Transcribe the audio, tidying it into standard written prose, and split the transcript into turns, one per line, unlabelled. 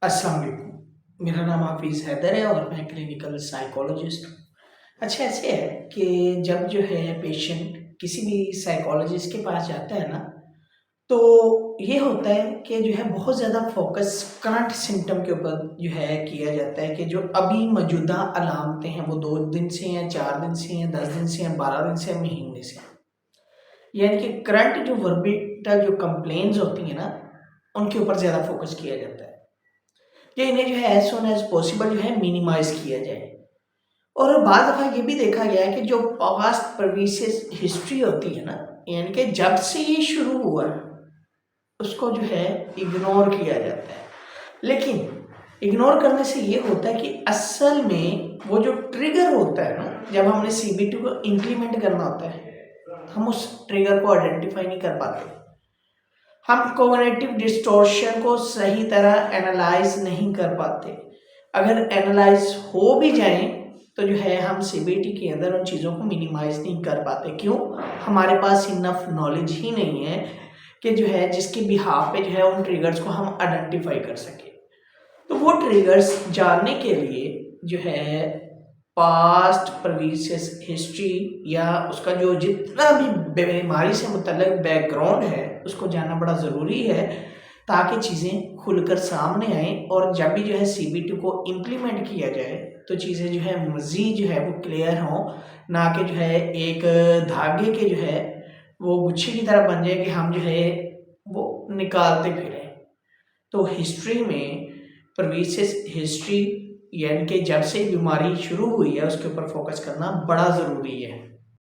अस्सलाम वालेकुम। मेरा नाम हाफिज़ हैदर है और मैं क्लिनिकल साइकोलॉजिस्ट हूँ। अच्छा ऐसे है कि जब जो है पेशेंट किसी भी साइकोलॉजिस्ट के पास जाता है ना, तो ये होता है कि जो है बहुत ज़्यादा फ़ोकस करंट सिम्पटम के ऊपर जो है किया जाता है कि जो अभी मौजूदा अलामतें हैं वो 2 दिन से हैं, 4 दिन से हैं, 10 दिन से हैं, 12 दिन से हैं, महीने से हैं। यानी कि करंट जो वर्बिटल जो कंप्लेंट्स होती हैं ना, उनके ऊपर ज़्यादा फ़ोकस किया जाता है। कि इन्हें जो है एज़ सून एज़ पॉसिबल जो है मिनिमाइज़ किया जाए। और बाद दफ़ा ये भी देखा गया है कि जो पास्ट प्रीवियस हिस्ट्री होती है ना, यानी कि जब से ये शुरू हुआ है, उसको जो है इग्नोर किया जाता है। लेकिन इग्नोर करने से ये होता है कि असल में वो जो ट्रिगर होता है ना, जब हमने सीबीटी को इम्प्लीमेंट करना होता है, हम उस ट्रिगर को आइडेंटिफ़ाई नहीं कर पाते। हम कॉग्निटिव डिस्टॉर्शन को सही तरह एनालाइज नहीं कर पाते। अगर एनालाइज हो भी जाएं तो जो है हम सीबीटी के अंदर उन चीज़ों को मिनिमाइज नहीं कर पाते। क्यों? हमारे पास इनफ नॉलेज ही नहीं है कि जो है जिसके बिहाफ पे जो है उन ट्रिगर्स को हम आइडेंटिफाई कर सकें। तो वो ट्रिगर्स जानने के लिए जो है पास्ट प्रीवियस हिस्ट्री या उसका जो जितना भी बीमारी से मुतल्लिक बैकग्राउंड है उसको जानना बड़ा ज़रूरी है, ताकि चीज़ें खुलकर सामने आएँ और जब भी जो है सीबीटी को इम्प्लीमेंट किया जाए तो चीज़ें जो है मज़ीद जो है वो क्लियर हों, ना कि जो है एक धागे के जो है वो गुच्छे की तरह बन जाए कि हम जो है वो निकालते फिरें। तो हिस्ट्री में प्रीवियस हिस्ट्री यानी कि जब से बीमारी शुरू हुई है उसके ऊपर फोकस करना बड़ा ज़रूरी है।